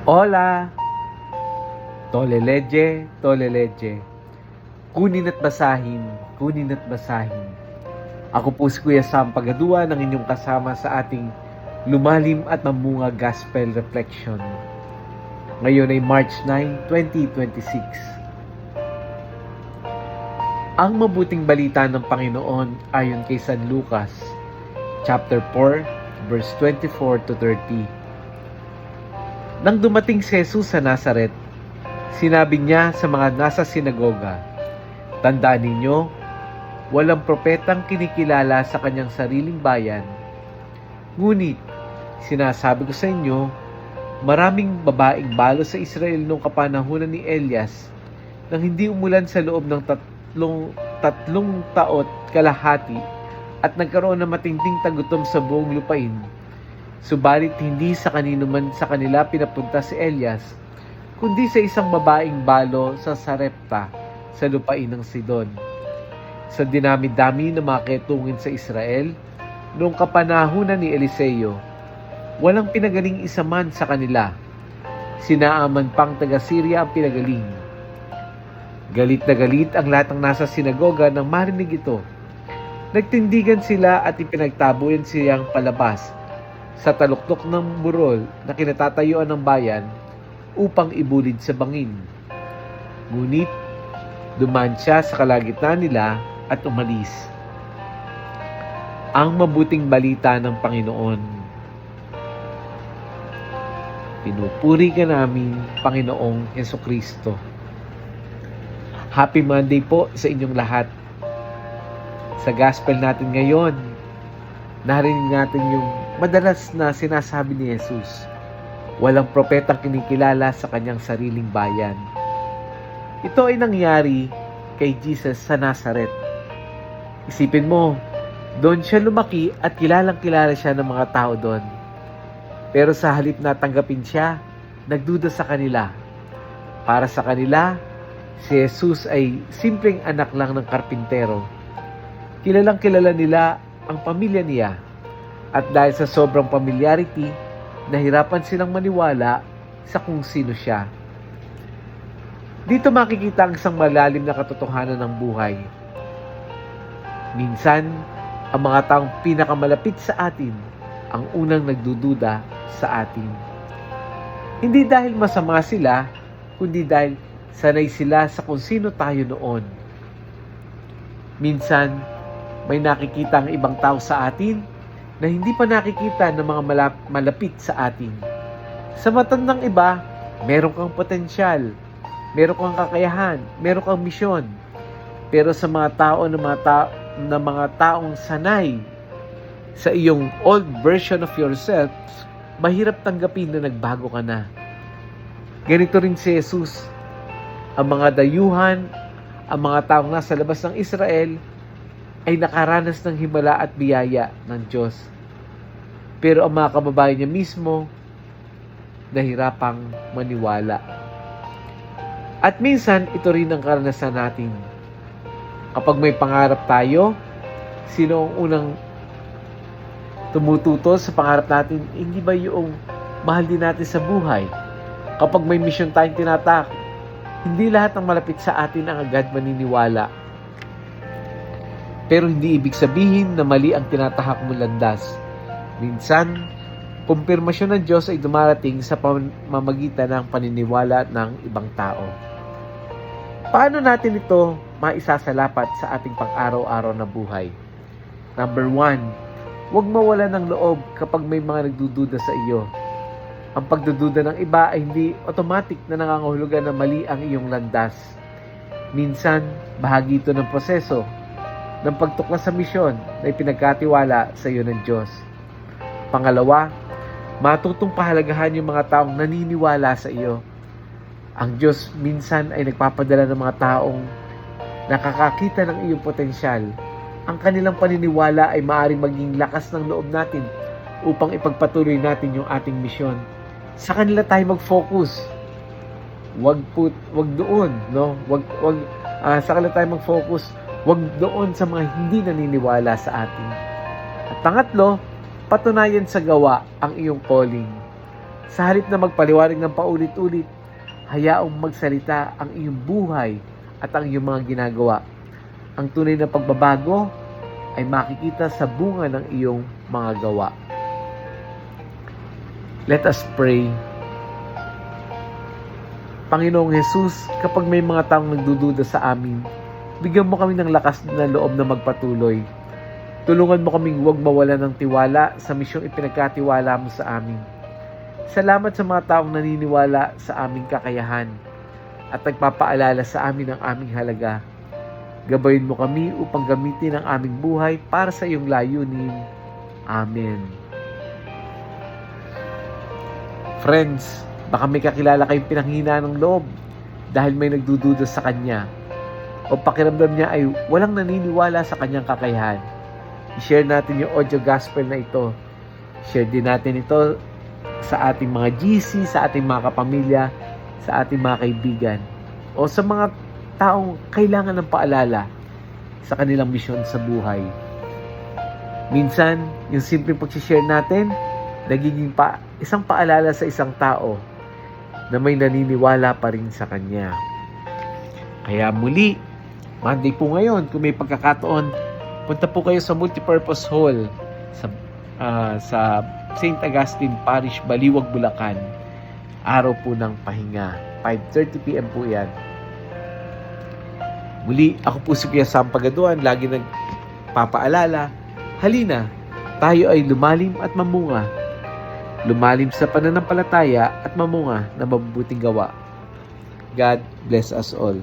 Hola! Toleleje, toleleje. Kunin at basahin, kunin at basahin. Ako po si Kuya Sam Pagadua ng inyong kasama sa ating lumalim at mamunga Gospel Reflection. Ngayon ay March 9, 2026. Ang mabuting balita ng Panginoon ayon kay San Lucas, chapter 4, verse 24 to 30. Nang dumating si Jesus sa Nazaret, sinabi niya sa mga nasa sinagoga, "Tandaan ninyo, walang propetang kinikilala sa kanyang sariling bayan. Ngunit, sinasabi ko sa inyo, maraming babaeng balo sa Israel noong kapanahunan ni Elias nang hindi umulan sa loob ng tatlong taot kalahati at nagkaroon ng matinding tagutom sa buong lupain. Subalit hindi sa kanino man sa kanila pinapunta si Elias, kundi sa isang babaeng balo sa Sarepta sa lupain ng Sidon. Sa dinami-dami ng mga ketungin sa Israel, noong kapanahunan ni Eliseo, walang pinagaling isa man sa kanila. Sinaaman pang taga-Syria ang pinagaling. Galit na galit ang lahat ng nasa sinagoga nang marinig ito. Nagtindigan sila at ipinagtabuyan siyang palabas sa taluktok ng burol na kinatatayuan ng bayan upang ibulid sa bangin. Ngunit, dumaan siya sa kalagitnaan nila at umalis. Ang mabuting balita ng Panginoon. Pinupuri ka namin, Panginoong Hesukristo. Happy Monday po sa inyong lahat. Sa gospel natin ngayon, narinig natin yung madalas na sinasabi ni Jesus, walang propetang kinikilala sa kanyang sariling bayan. Ito ay nangyari kay Jesus sa Nazaret. Isipin mo, doon siya lumaki at kilalang-kilala siya ng mga tao doon. Pero sa halip na tanggapin siya, nagduda sa kanila. Para sa kanila, si Jesus ay simpleng anak lang ng karpintero. Kilalang-kilala nila ang pamilya niya. At dahil sa sobrang familiarity, nahirapan silang maniwala sa kung sino siya. Dito makikita ang isang malalim na katotohanan ng buhay. Minsan, ang mga taong pinakamalapit sa atin ang unang nagdududa sa atin. Hindi dahil masama sila, kundi dahil sanay sila sa kung sino tayo noon. Minsan, may nakikita ang ibang tao sa atin na hindi pa nakikita ng mga malapit sa atin. Sa mata ng iba, meron kang potensyal, meron kang kakayahan, meron kang misyon. Pero sa mga tao na mga taong sanay sa iyong old version of yourself, mahirap tanggapin na nagbago ka na. Ganito rin si Jesus. Ang mga dayuhan, ang mga taong nasa labas ng Israel, ay nakaranas ng himala at biyaya ng Diyos. Pero ang mga kababayan niya mismo, nahirapang maniwala. At minsan, ito rin ang karanasan natin. Kapag may pangarap tayo, sino ang unang tumututo sa pangarap natin? Hindi ba yung mahal din natin sa buhay? Kapag may misyon tayong tinatak, hindi lahat ng malapit sa atin ang agad maniniwala. Pero hindi ibig sabihin na mali ang tinatahak mo landas. Minsan, kumpirmasyon ng Diyos ay dumarating sa pamamagitan ng paniniwala ng ibang tao. Paano natin ito maisasalapat sa ating pang-araw-araw na buhay? Number 1, huwag mawala ng loob kapag may mga nagdududa sa iyo. Ang pagdududa ng iba ay hindi automatic na nangangahulugan na mali ang iyong landas. Minsan, bahagi ito ng proseso ng pagtuklas sa misyon na ipinagkatiwala sa iyo ng Diyos. Pangalawa, matutong pahalagahan yung mga taong naniniwala sa iyo. Ang Diyos minsan ay nagpapadala ng mga taong nakakakita ng iyong potensyal. Ang kanilang paniniwala ay maaaring maging lakas ng loob natin upang ipagpatuloy natin yung ating misyon. Sa kanila tayo mag-focus. Wag doon, no? Sa kanila tayo mag-focus. Wag doon sa mga hindi naniniwala sa atin. At pangatlo, patunayan sa gawa ang iyong calling. Sa halip na magpaliwanag ng paulit-ulit, hayaong magsalita ang iyong buhay at ang iyong mga ginagawa. Ang tunay na pagbabago ay makikita sa bunga ng iyong mga gawa. Let us pray. Panginoong Jesus, kapag may mga taong nagdududa sa amin, bigyan mo kami ng lakas na loob na magpatuloy. Tulungan mo kaming huwag mawala ng tiwala sa misyong ipinagkatiwala mo sa amin. Salamat sa mga taong naniniwala sa aming kakayahan at nagpapaalala sa amin ng aming halaga. Gabayin mo kami upang gamitin ang aming buhay para sa iyong layunin. Amen. Friends, baka may kakilala kayong pinanghina ng loob dahil may nagdududa sa kanya o pakiramdam niya ay walang naniniwala sa kanyang kakayahan. I-share natin yung audio gospel na ito. Share din natin ito sa ating mga GC, sa ating mga kapamilya, sa ating mga kaibigan o sa mga taong kailangan ng paalala sa kanilang misyon sa buhay. Minsan, yung simpleng pag-share natin nagiging isang paalala sa isang tao na may naniniwala pa rin sa kanya. Kaya muli, Monday po ngayon, kung may pagkakataon, punta po kayo sa Multipurpose Hall sa St. Augustine Parish, Baliwag, Bulacan. Araw po ng pahinga. 5:30 p.m. po yan. Muli, ako po si Kuya Sam Pagaduan, lagi nagpapaalala, halina, tayo ay lumalim at mamunga. Lumalim sa pananampalataya at mamunga na mabubuting gawa. God bless us all.